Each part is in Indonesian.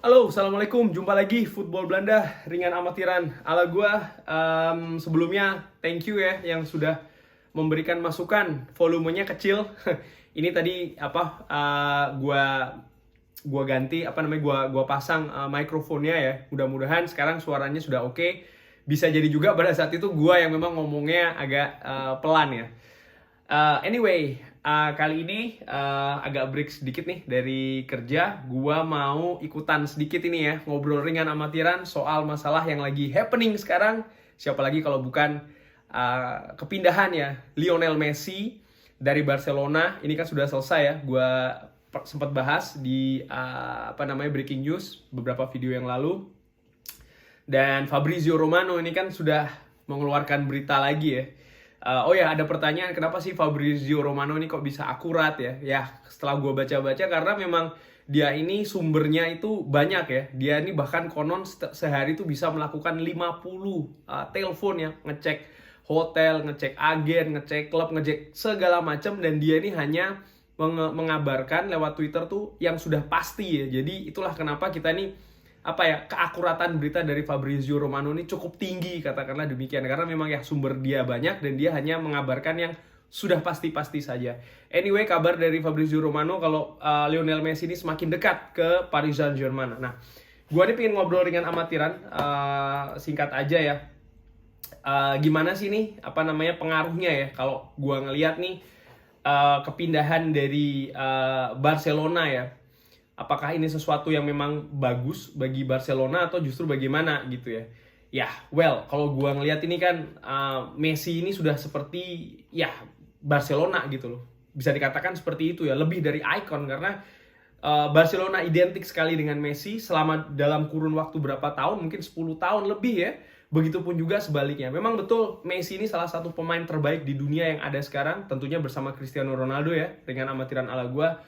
Halo, Assalamualaikum. Jumpa lagi Football Belanda, ringan amatiran ala gua. Sebelumnya, thank you ya yang sudah memberikan masukan. Volumenya kecil. Ini tadi gua ganti gua pasang mikrofonnya ya. Mudah-mudahan sekarang suaranya sudah oke. Bisa jadi juga pada saat itu gua yang memang ngomongnya agak pelan ya. Kali ini agak break sedikit nih dari kerja. Gua mau ikutan sedikit ini ya, ngobrol ringan amatiran soal masalah yang lagi happening sekarang. Siapa lagi kalau bukan kepindahan ya Lionel Messi dari Barcelona. Ini kan sudah selesai ya. Gua sempat bahas di breaking news beberapa video yang lalu. Dan Fabrizio Romano ini kan sudah mengeluarkan berita lagi ya. Ada pertanyaan, kenapa sih Fabrizio Romano ini kok bisa akurat ya? Ya, setelah gue baca-baca, karena memang dia ini sumbernya itu banyak ya. Dia ini bahkan konon sehari itu bisa melakukan 50 telepon ya. Ngecek hotel, ngecek agen, ngecek klub, ngecek segala macam. Dan dia ini hanya mengabarkan lewat Twitter tuh yang sudah pasti ya. Jadi itulah kenapa kita ini keakuratan berita dari Fabrizio Romano ini cukup tinggi, katakanlah demikian, karena memang ya sumber dia banyak dan dia hanya mengabarkan yang sudah pasti-pasti saja. Anyway, kabar dari Fabrizio Romano kalau Lionel Messi ini semakin dekat ke Paris Saint-Germain. Nah, gua ini pengen ngobrol dengan amatiran, singkat aja ya. Gimana sih nih pengaruhnya ya kalau gua ngelihat nih kepindahan dari Barcelona ya. Apakah ini sesuatu yang memang bagus bagi Barcelona atau justru bagaimana gitu ya? Ya, kalau gua ngelihat ini kan Messi ini sudah seperti ya Barcelona gitu loh. Bisa dikatakan seperti itu ya, lebih dari ikon karena Barcelona identik sekali dengan Messi selama dalam kurun waktu berapa tahun, mungkin 10 tahun lebih ya. Begitupun juga sebaliknya. Memang betul Messi ini salah satu pemain terbaik di dunia yang ada sekarang, tentunya bersama Cristiano Ronaldo ya, dengan amatiran ala gua.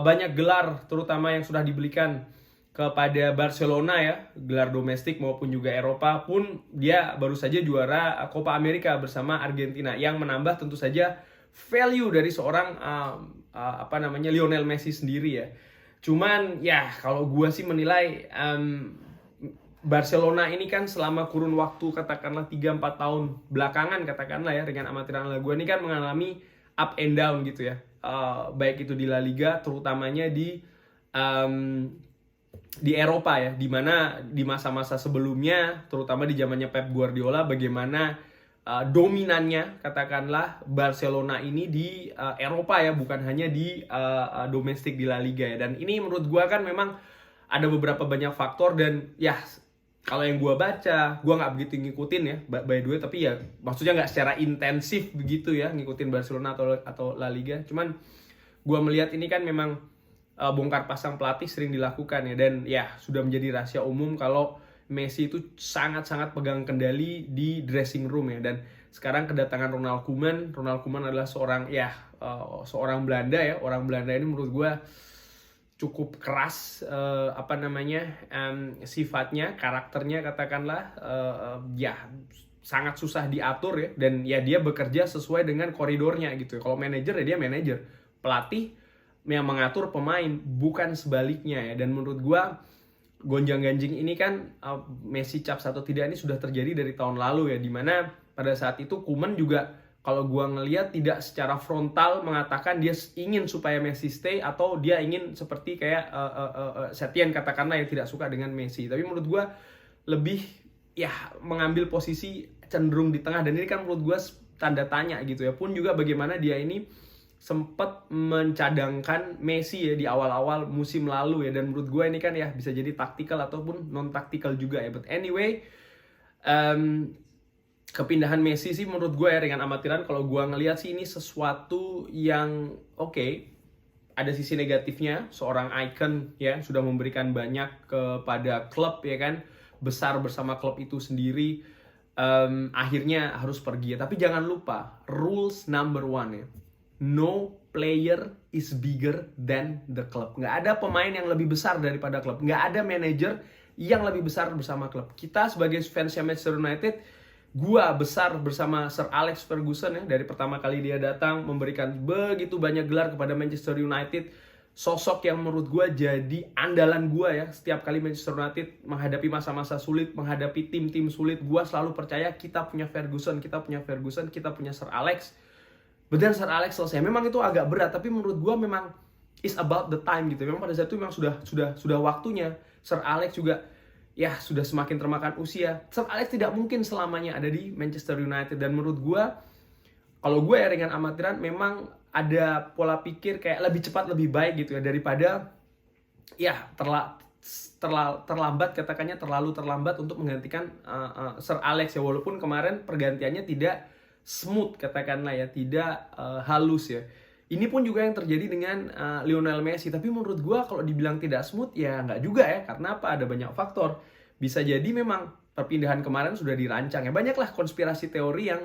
Banyak gelar terutama yang sudah diberikan kepada Barcelona ya, gelar domestik maupun juga Eropa, pun dia baru saja juara Copa America bersama Argentina yang menambah tentu saja value dari seorang Lionel Messi sendiri ya. Cuman ya kalau gue sih menilai Barcelona ini kan selama kurun waktu katakanlah 3-4 tahun belakangan katakanlah ya, dengan amatiran gue ini kan mengalami up and down gitu ya. Baik itu di La Liga, terutamanya di Eropa ya, di mana di masa-masa sebelumnya, terutama di zamannya Pep Guardiola, bagaimana dominannya katakanlah Barcelona ini di Eropa ya, bukan hanya di domestik di La Liga ya. Dan ini menurut gua kan memang ada beberapa banyak faktor, dan ya kalau yang gue baca, gue nggak begitu ngikutin ya, by the way, tapi ya maksudnya nggak secara intensif begitu ya ngikutin Barcelona atau La Liga. Cuman gue melihat ini kan memang bongkar pasang pelatih sering dilakukan ya, dan ya sudah menjadi rahasia umum kalau Messi itu sangat-sangat pegang kendali di dressing room ya. Dan sekarang kedatangan Ronald Koeman adalah seorang Belanda ya. Orang Belanda ini menurut gue cukup keras sifatnya, karakternya katakanlah, sangat susah diatur ya, dan ya dia bekerja sesuai dengan koridornya gitu. Kalau manajer ya dia manajer, pelatih yang mengatur pemain, bukan sebaliknya ya. Dan menurut gua gonjang-ganjing ini kan Messi caps atau tidak ini sudah terjadi dari tahun lalu ya, dimana pada saat itu Koeman juga kalau gua ngelihat tidak secara frontal mengatakan dia ingin supaya Messi stay atau dia ingin seperti kayak Setien katakanlah yang tidak suka dengan Messi. Tapi menurut gua lebih ya mengambil posisi cenderung di tengah, dan ini kan menurut gua tanda tanya gitu ya. Pun juga bagaimana dia ini sempat mencadangkan Messi ya di awal-awal musim lalu ya, dan menurut gua ini kan ya bisa jadi taktikal ataupun non taktikal juga ya. But anyway, kepindahan Messi sih menurut gue ya dengan amatiran, kalau gue ngelihat sih ini sesuatu yang oke. Ada sisi negatifnya, seorang icon ya sudah memberikan banyak kepada klub ya kan, besar bersama klub itu sendiri, akhirnya harus pergi ya. Tapi jangan lupa rules number one ya, no player is bigger than the club. Nggak ada pemain yang lebih besar daripada klub, nggak ada manajer yang lebih besar bersama klub. Kita sebagai fansnya Manchester United, gua besar bersama Sir Alex Ferguson ya, dari pertama kali dia datang memberikan begitu banyak gelar kepada Manchester United. sosok yang menurut gue jadi andalan gue ya. Setiap kali Manchester United menghadapi masa-masa sulit, menghadapi tim-tim sulit, gue selalu percaya kita punya Ferguson, kita punya Sir Alex. Benar Sir Alex selesai. Memang itu agak berat, tapi menurut gue memang is about the time gitu. Memang pada saat itu memang sudah waktunya. Sir Alex juga ya sudah semakin termakan usia. Sir Alex tidak mungkin selamanya ada di Manchester United, dan menurut gue, kalau gue ya dengan amatiran, memang ada pola pikir kayak lebih cepat lebih baik gitu ya, daripada ya terlambat, katakannya terlalu terlambat untuk menggantikan Sir Alex ya. Walaupun kemarin pergantiannya tidak smooth, katakanlah ya, tidak halus ya. Ini pun juga yang terjadi dengan Lionel Messi. Tapi menurut gue kalau dibilang tidak smooth ya nggak juga ya. Karena apa? Ada banyak faktor. Bisa jadi memang perpindahan kemarin sudah dirancang ya. Banyaklah konspirasi teori yang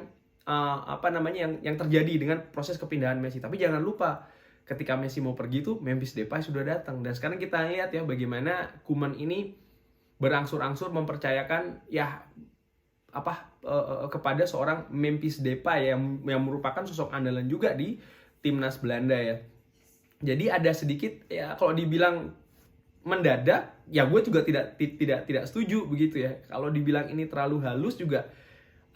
yang terjadi dengan proses kepindahan Messi. Tapi jangan lupa, ketika Messi mau pergi tuh Memphis Depay sudah datang. Dan sekarang kita lihat ya bagaimana Koeman ini berangsur-angsur mempercayakan ya kepada seorang Memphis Depay yang merupakan sosok andalan juga di timnas Belanda ya. Jadi ada sedikit ya, kalau dibilang mendadak ya gue juga tidak setuju begitu ya. Kalau dibilang ini terlalu halus juga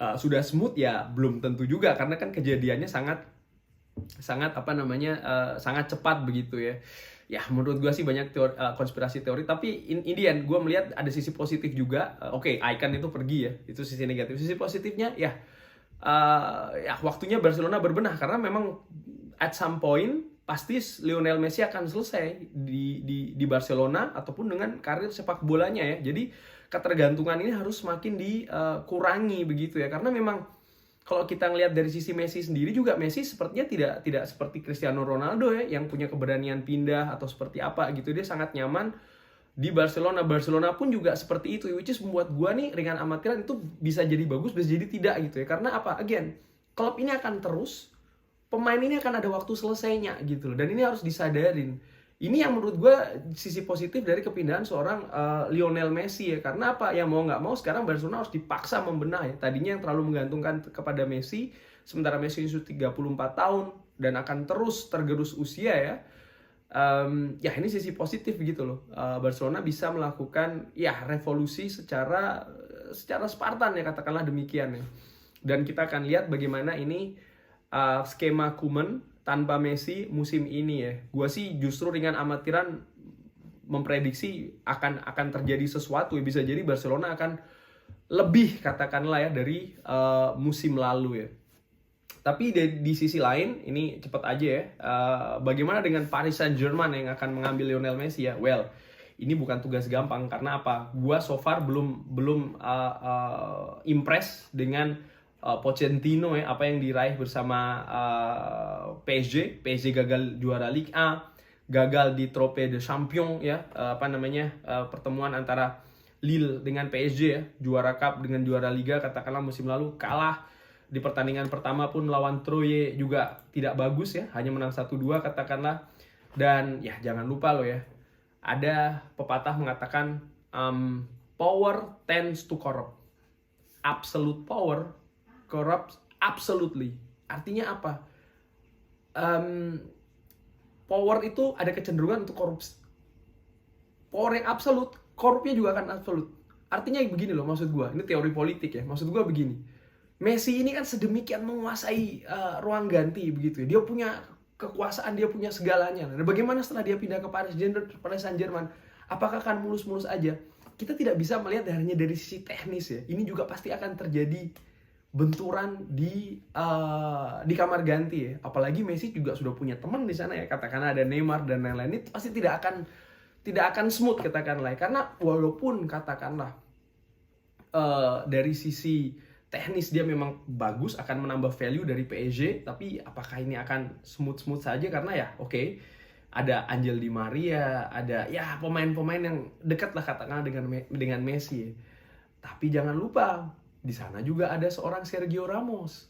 sudah smooth ya belum tentu juga, karena kan kejadiannya sangat sangat cepat begitu ya. Ya menurut gue sih banyak konspirasi teori, tapi in the end gue melihat ada sisi positif juga. Oke, Icon itu pergi ya, itu sisi negatif. Sisi positifnya ya waktunya Barcelona berbenah, karena memang at some point pasti Lionel Messi akan selesai di Barcelona ataupun dengan karir sepak bolanya ya. Jadi ketergantungan ini harus semakin dikurangi begitu ya, karena memang kalau kita ngelihat dari sisi Messi sendiri juga, Messi sepertinya tidak seperti Cristiano Ronaldo ya yang punya keberanian pindah atau seperti apa gitu. Dia sangat nyaman di Barcelona. Barcelona pun juga seperti itu, which is membuat gua nih ringan amatiran itu bisa jadi bagus, bisa jadi tidak gitu ya. Karena apa? Again, klub ini akan terus, pemain ini akan ada waktu selesainya gitu loh. Dan ini harus disadarin. Ini yang menurut gue sisi positif dari kepindahan seorang Lionel Messi ya. Karena apa? Ya mau nggak mau sekarang Barcelona harus dipaksa membenah ya. Tadinya yang terlalu menggantungkan kepada Messi, sementara Messi sudah 34 tahun dan akan terus tergerus usia ya. Ya ini sisi positif gitu loh. Barcelona bisa melakukan ya revolusi secara Spartan ya, katakanlah demikian ya. Dan kita akan lihat bagaimana ini skema Koeman tanpa Messi musim ini ya. Gua sih justru ringan amatiran memprediksi akan terjadi sesuatu ya. Bisa jadi Barcelona akan lebih, katakanlah ya, dari musim lalu ya. Tapi di sisi lain, ini cepat aja ya, bagaimana dengan Paris Saint-Germain yang akan mengambil Lionel Messi ya? Well, ini bukan tugas gampang. Karena apa? Gua so far belum impress dengan Pochettino ya, apa yang diraih bersama PSG. PSG gagal juara Ligue A, gagal di Trophée de Champion ya, pertemuan antara Lille dengan PSG ya, juara Cup dengan juara Liga, katakanlah musim lalu kalah. Di pertandingan pertama pun lawan Troyes juga tidak bagus ya, hanya menang 1-2 katakanlah. Dan ya jangan lupa loh ya, ada pepatah mengatakan power tends to corrupt. Absolute power corrupt absolutely. Artinya apa? Power itu ada kecenderungan untuk korupsi. Power yang absolut, korupnya juga akan absolut. Artinya begini loh, maksud gue, ini teori politik ya. Maksud gue begini, Messi ini kan sedemikian menguasai ruang ganti begitu ya. Dia punya kekuasaan, dia punya segalanya. Dan bagaimana setelah dia pindah ke Paris Saint-Germain? Apakah akan mulus-mulus aja? Kita tidak bisa melihat hanya dari sisi teknis ya. Ini juga pasti akan terjadi benturan di kamar ganti ya. Apalagi Messi juga sudah punya teman di sana ya, katakanlah ada Neymar dan lain-lain. Ini pasti tidak akan smooth katakanlah. Karena walaupun katakanlah dari sisi teknis dia memang bagus, akan menambah value dari PSG, tapi apakah ini akan smooth saja? Karena ya oke, ada Angel Di Maria, ada ya pemain-pemain yang dekat lah katakanlah dengan Messi. Tapi jangan lupa, di sana juga ada seorang Sergio Ramos.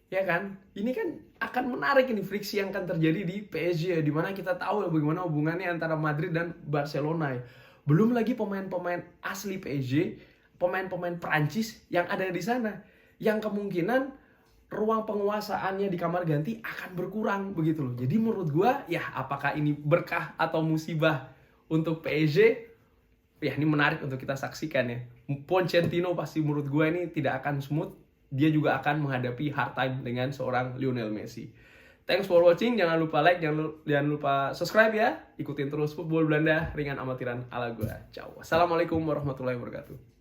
Ya kan? Ini kan akan menarik ini friksi yang akan terjadi di PSG, di mana kita tahu bagaimana hubungannya antara Madrid dan Barcelona ya. Belum lagi pemain-pemain asli PSG, pemain-pemain Prancis yang ada di sana, yang kemungkinan ruang penguasaannya di kamar ganti akan berkurang begitu loh. Jadi menurut gua ya apakah ini berkah atau musibah untuk PSG? Ya ini menarik untuk kita saksikan ya. Pochettino pasti menurut gua ini tidak akan smooth. Dia juga akan menghadapi hard time dengan seorang Lionel Messi. Thanks for watching, jangan lupa like, jangan lupa subscribe ya. Ikutin terus Football Belanda ringan amatiran ala gua. Ciao. Assalamualaikum warahmatullahi wabarakatuh.